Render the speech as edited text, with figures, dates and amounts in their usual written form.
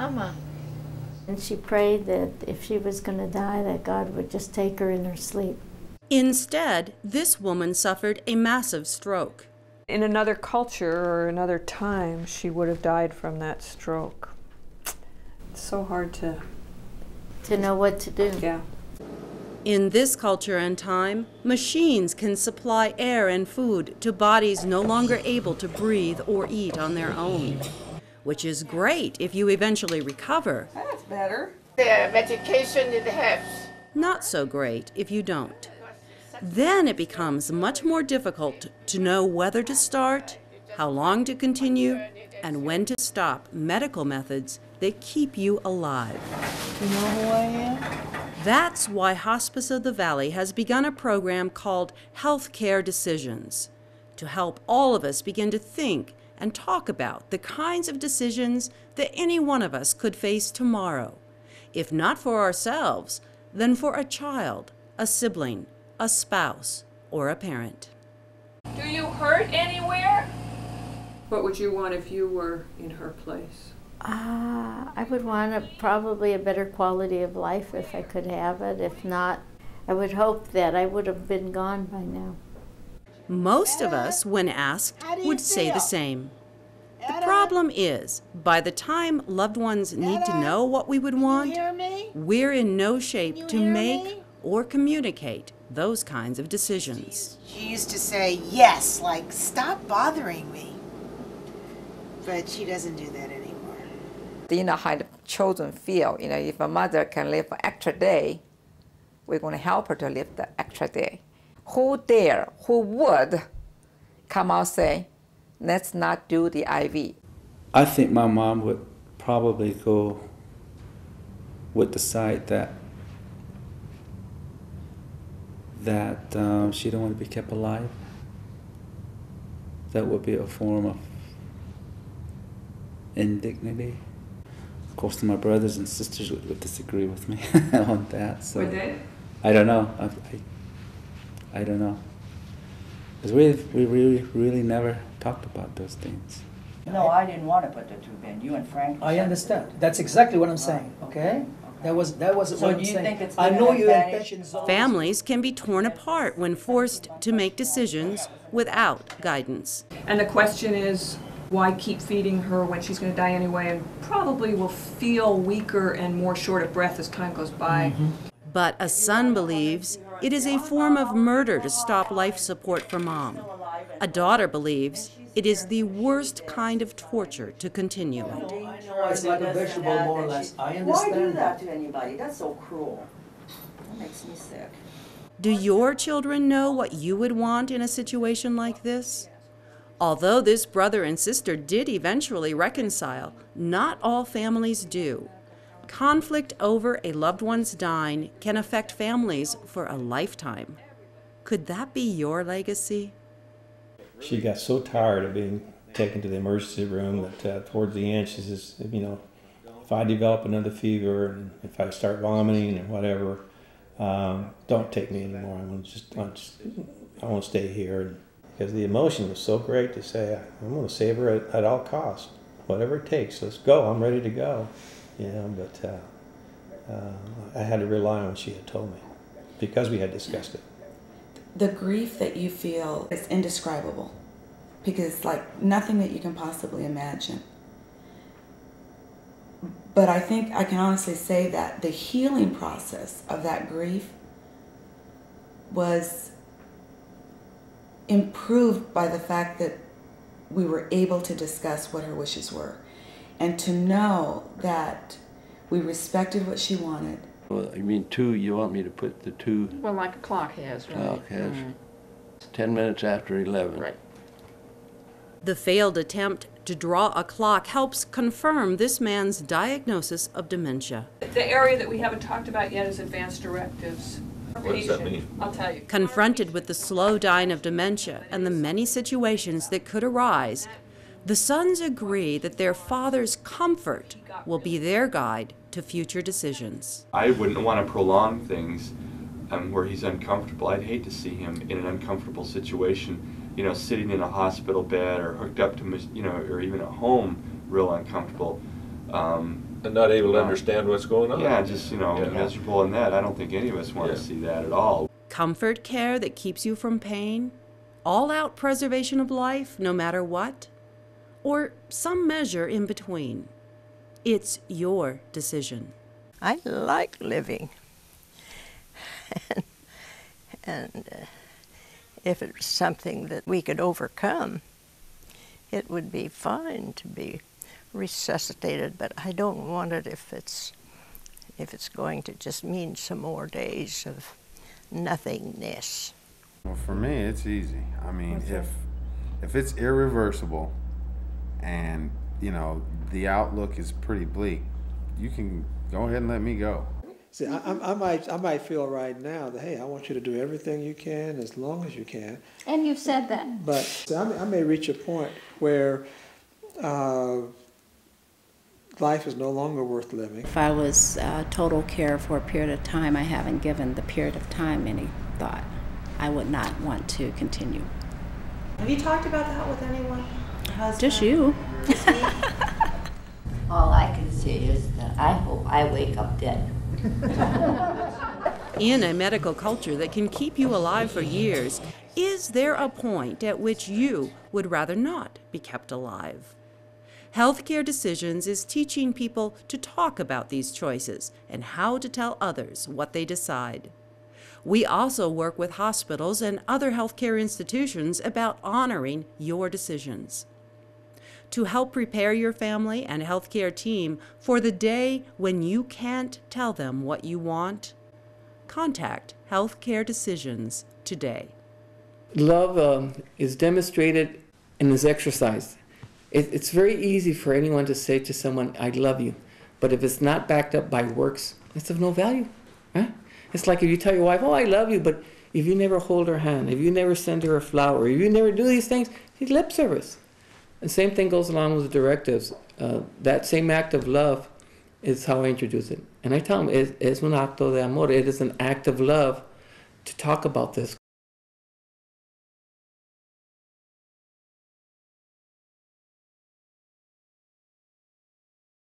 Mama. And she prayed that if she was going to die, that God would just take her in her sleep. Instead, this woman suffered a massive stroke. In another culture or another time, she would have died from that stroke. It's so hard to know what to do. Yeah. In this culture and time, machines can supply air and food to bodies no longer able to breathe or eat on their own, which is great if you eventually recover. That's better. The medication it helps. Not so great if you don't. Then it becomes much more difficult to know whether to start, how long to continue, and when to stop medical methods that keep you alive. You know who I am? That's why Hospice of the Valley has begun a program called Healthcare Decisions, to help all of us begin to think and talk about the kinds of decisions that any one of us could face tomorrow. If not for ourselves, then for a child, a sibling, a spouse, or a parent. Do you hurt anywhere? What would you want if you were in her place? I would want probably a better quality of life if I could have it. If not, I would hope that I would have been gone by now. Most of us, when asked, would say the same. The problem is, by the time loved ones need to know what we would want, we're in no shape to make or communicate those kinds of decisions. She used to say yes, like, stop bothering me. But she doesn't do that anymore. You know how the children feel. You know, if a mother can live an extra day, we're going to help her to live the extra day. Who would come out and say, let's not do the IV? I think my mom would probably go with the side that she don't want to be kept alive. That would be a form of indignity. Of course, my brothers and sisters would disagree with me on that. So Would they? I don't know. I don't know. Because we really never talked about those things. No, I didn't want to put the tube in. You and Frank. I understand. That's exactly what I'm saying. Okay. That was So what I'm do you saying. think it's I been know an your advantage? intentions. Families can be torn apart when forced to make decisions without guidance. And the question is, why keep feeding her when she's going to die anyway and probably will feel weaker and more short of breath as time goes by? But a son believes it is a form of murder to stop life support for mom. A daughter believes it is the worst kind of torture to continue it. I know it's like a vegetable, more or less. I understand. Why do that to anybody? That's so cruel. That makes me sick. Do your children know what you would want in a situation like this? Although this brother and sister did eventually reconcile, not all families do. Conflict over a loved one's dying can affect families for a lifetime. Could that be your legacy? She got so tired of being taken to the emergency room that towards the end she says, you know, if I develop another fever and if I start vomiting and whatever, don't take me anymore. I want to stay here. Because the emotion was so great to say, I'm going to save her at all costs, whatever it takes. Let's go. I'm ready to go. You know, but I had to rely on what she had told me because we had discussed it. The grief that you feel is indescribable because it's like nothing that you can possibly imagine. But I think I can honestly say that the healing process of that grief was improved by the fact that we were able to discuss what her wishes were and to know that we respected what she wanted. Well, you mean two, you want me to put the two? Well, like a clock has, right? Clock has. 10 minutes after 11. Right. The failed attempt to draw a clock helps confirm this man's diagnosis of dementia. The area that we haven't talked about yet is advanced directives. What does that mean? I'll tell you. Confronted with the slow dying of dementia and the many situations that could arise, the sons agree that their father's comfort will be their guide to future decisions. I wouldn't want to prolong things where he's uncomfortable. I'd hate to see him in an uncomfortable situation, you know, sitting in a hospital bed or hooked up to, you know, or even at home, real uncomfortable. And not able to understand what's going on. Yeah, just, miserable in that. I don't think any of us want to see that at all. Comfort care that keeps you from pain? All-out preservation of life, no matter what? Or some measure in between? It's your decision. I like living. and if it's something that we could overcome, it would be fine to be resuscitated, but I don't want it if it's going to just mean some more days of nothingness. Well, for me, it's easy. I mean, if it's irreversible and, the outlook is pretty bleak, you can go ahead and let me go. See, I might feel right now that, hey, I want you to do everything you can as long as you can. And you've said that. But I may reach a point where life is no longer worth living. If I was total care for a period of time, I haven't given the period of time any thought. I would not want to continue. Have you talked about that with anyone? Just you. All I can say is that I hope I wake up dead. In a medical culture that can keep you alive for years, is there a point at which you would rather not be kept alive? Healthcare Decisions is teaching people to talk about these choices and how to tell others what they decide. We also work with hospitals and other healthcare institutions about honoring your decisions. To help prepare your family and healthcare team for the day when you can't tell them what you want, contact Healthcare Decisions today. Love is demonstrated and is exercised. It's very easy for anyone to say to someone, I love you. But if it's not backed up by works, it's of no value. Right? It's like if you tell your wife, oh, I love you, but if you never hold her hand, if you never send her a flower, if you never do these things, it's lip service. The same thing goes along with the directives. That same act of love is how I introduce it. And I tell them, es un acto de amor. It is an act of love to talk about this.